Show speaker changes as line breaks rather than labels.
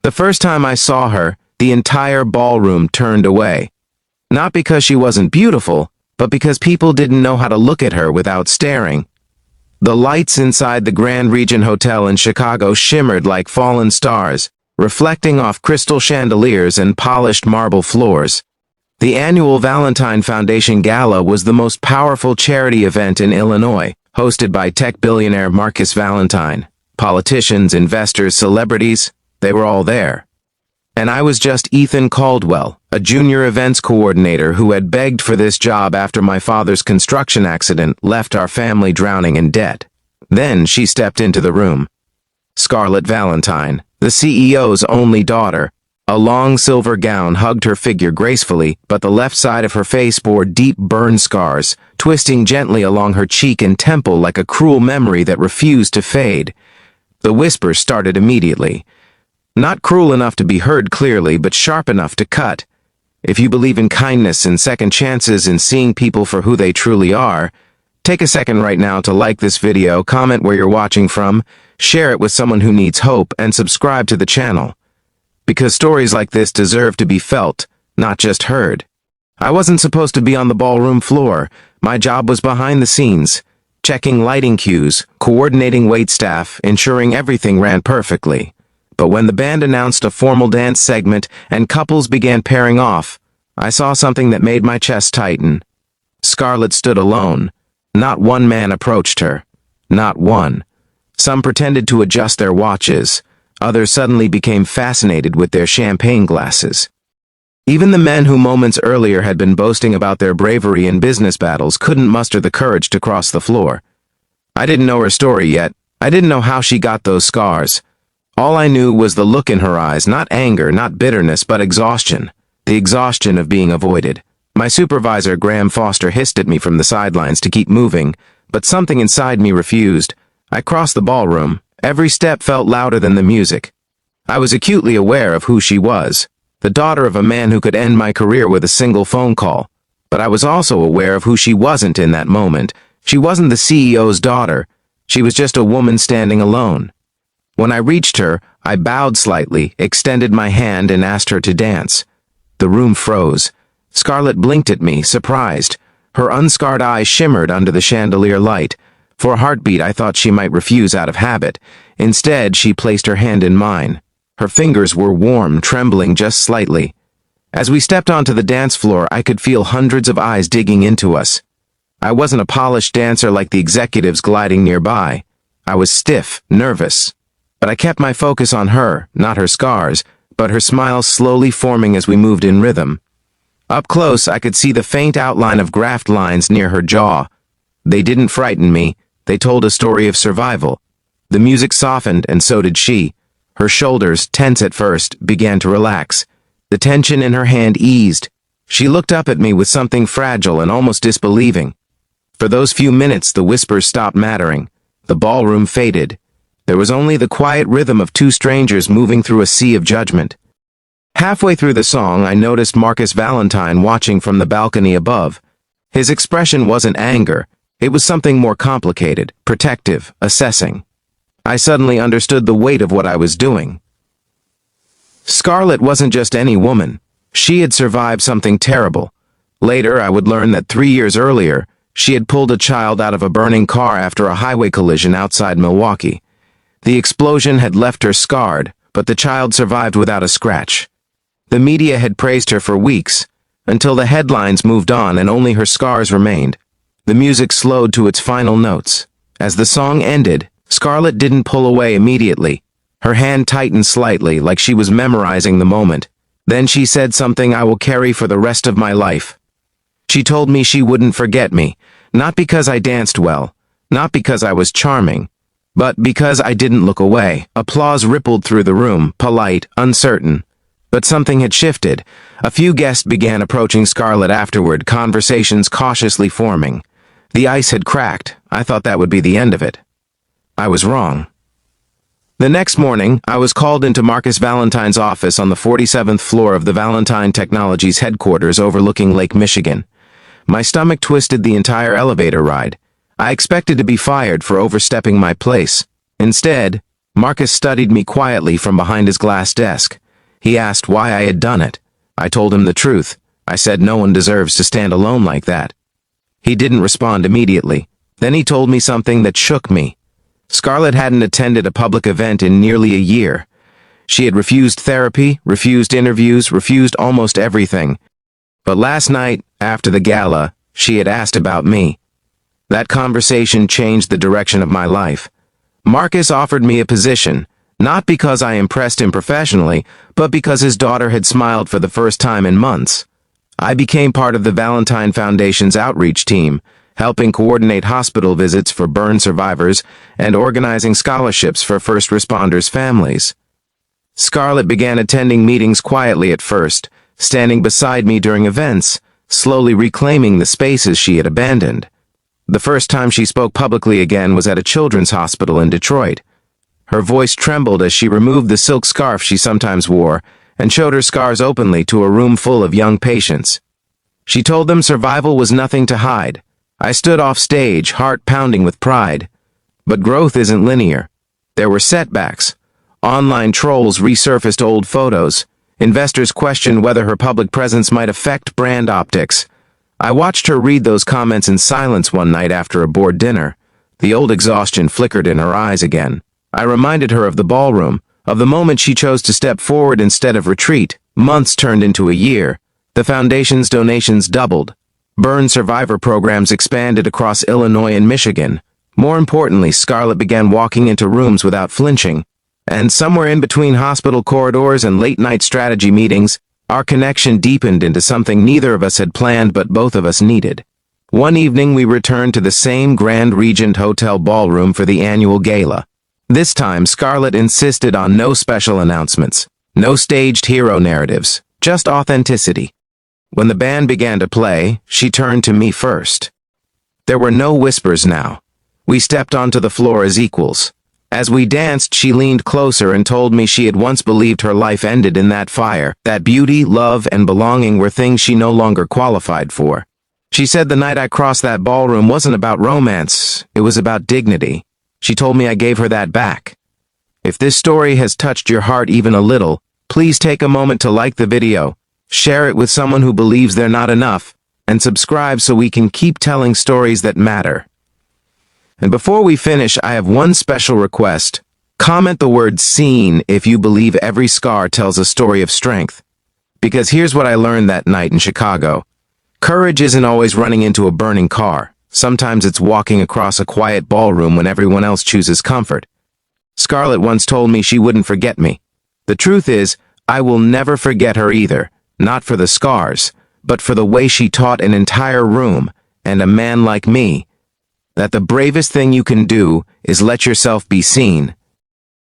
The first time I saw her, the entire ballroom turned away. Not because she wasn't beautiful, but because people didn't know how to look at her without staring. The lights inside the Grand Regent Hotel in Chicago shimmered like fallen stars, reflecting off crystal chandeliers and polished marble floors. The annual Valentine Foundation Gala was the most powerful charity event in Illinois, hosted by tech billionaire Marcus Valentine. Politicians, investors, celebrities, they were all there. And I was just Ethan Caldwell, a junior events coordinator who had begged for this job after my father's construction accident left our family drowning in debt. Then she stepped into the room. Scarlet Valentine, the CEO's only daughter. A long silver gown hugged her figure gracefully, but the left side of her face bore deep burn scars, twisting gently along her cheek and temple like a cruel memory that refused to fade. The whispers started immediately. Not cruel enough to be heard clearly, but sharp enough to cut. If you believe in kindness and second chances and seeing people for who they truly are, take a second right now to like this video, comment where you're watching from, share it with someone who needs hope, and subscribe to the channel. Because stories like this deserve to be felt, not just heard. I wasn't supposed to be on the ballroom floor. My job was behind the scenes, checking lighting cues, coordinating waitstaff, ensuring everything ran perfectly. But when the band announced a formal dance segment and couples began pairing off, I saw something that made my chest tighten. Scarlet stood alone. Not one man approached her. Not one. Some pretended to adjust their watches. Others suddenly became fascinated with their champagne glasses. Even the men who moments earlier had been boasting about their bravery in business battles couldn't muster the courage to cross the floor. I didn't know her story yet. I didn't know how she got those scars. All I knew was the look in her eyes, not anger, not bitterness, but exhaustion. The exhaustion of being avoided. My supervisor, Graham Foster, hissed at me from the sidelines to keep moving, but something inside me refused. I crossed the ballroom. Every step felt louder than the music. I was acutely aware of who she was, the daughter of a man who could end my career with a single phone call. But I was also aware of who she wasn't in that moment. She wasn't the CEO's daughter. She was just a woman standing alone. When I reached her, I bowed slightly, extended my hand, and asked her to dance. The room froze. Scarlet blinked at me, surprised. Her unscarred eyes shimmered under the chandelier light. For a heartbeat, I thought she might refuse out of habit. Instead, she placed her hand in mine. Her fingers were warm, trembling just slightly. As we stepped onto the dance floor, I could feel hundreds of eyes digging into us. I wasn't a polished dancer like the executives gliding nearby. I was stiff, nervous. But I kept my focus on her, not her scars, but her smile slowly forming as we moved in rhythm. Up close, I could see the faint outline of graft lines near her jaw. They didn't frighten me. They told a story of survival. The music softened, and so did she. Her shoulders, tense at first, began to relax. The tension in her hand eased. She looked up at me with something fragile and almost disbelieving. For those few minutes, the whispers stopped mattering. The ballroom faded. There was only the quiet rhythm of two strangers moving through a sea of judgment. Halfway through the song, I noticed Marcus Valentine watching from the balcony above. His expression wasn't anger. It was something more complicated, protective, assessing. I suddenly understood the weight of what I was doing. Scarlet wasn't just any woman. She had survived something terrible. Later, I would learn that 3 years earlier, she had pulled a child out of a burning car after a highway collision outside Milwaukee. The explosion had left her scarred, but the child survived without a scratch. The media had praised her for weeks, until the headlines moved on and only her scars remained. The music slowed to its final notes. As the song ended, Scarlet didn't pull away immediately. Her hand tightened slightly, like she was memorizing the moment. Then she said something I will carry for the rest of my life. She told me she wouldn't forget me, not because I danced well, not because I was charming, but because I didn't look away. Applause rippled through the room, polite, uncertain. But something had shifted. A few guests began approaching Scarlet afterward, conversations cautiously forming. The ice had cracked. I thought that would be the end of it. I was wrong. The next morning, I was called into Marcus Valentine's office on the 47th floor of the Valentine Technologies headquarters overlooking Lake Michigan. My stomach twisted the entire elevator ride. I expected to be fired for overstepping my place. Instead, Marcus studied me quietly from behind his glass desk. He asked why I had done it. I told him the truth. I said no one deserves to stand alone like that. He didn't respond immediately. Then he told me something that shook me. Scarlet hadn't attended a public event in nearly a year. She had refused therapy, refused interviews, refused almost everything. But last night, after the gala, she had asked about me. That conversation changed the direction of my life. Marcus offered me a position, not because I impressed him professionally, but because his daughter had smiled for the first time in months. I became part of the Valentine Foundation's outreach team, helping coordinate hospital visits for burn survivors and organizing scholarships for first responders' families. Scarlet began attending meetings quietly at first, standing beside me during events, slowly reclaiming the spaces she had abandoned. The first time she spoke publicly again was at a children's hospital in Detroit. Her voice trembled as she removed the silk scarf she sometimes wore and showed her scars openly to a room full of young patients. She told them survival was nothing to hide. I stood off stage, heart pounding with pride. But growth isn't linear. There were setbacks. Online trolls resurfaced old photos. Investors questioned whether her public presence might affect brand optics. I watched her read those comments in silence one night after a bored dinner. The old exhaustion flickered in her eyes again. I reminded her of the ballroom, of the moment she chose to step forward instead of retreat. Months turned into a year. The foundation's donations doubled. Burn survivor programs expanded across Illinois and Michigan. More importantly, Scarlet began walking into rooms without flinching. And somewhere in between hospital corridors and late-night strategy meetings, our connection deepened into something neither of us had planned but both of us needed. One evening we returned to the same Grand Regent Hotel ballroom for the annual gala. This time, Scarlet insisted on no special announcements, no staged hero narratives, just authenticity. When the band began to play, she turned to me first. There were no whispers now. We stepped onto the floor as equals. As we danced, she leaned closer and told me she had once believed her life ended in that fire, that beauty, love, and belonging were things she no longer qualified for. She said the night I crossed that ballroom wasn't about romance, it was about dignity. She told me I gave her that back. If this story has touched your heart even a little, please take a moment to like the video, share it with someone who believes they're not enough, and subscribe so we can keep telling stories that matter. And before we finish, I have one special request. Comment the word "seen" if you believe every scar tells a story of strength. Because here's what I learned that night in Chicago. Courage isn't always running into a burning car. Sometimes it's walking across a quiet ballroom when everyone else chooses comfort. Scarlet once told me she wouldn't forget me. The truth is, I will never forget her either. Not for the scars, but for the way she taught an entire room, and a man like me, that the bravest thing you can do is let yourself be seen,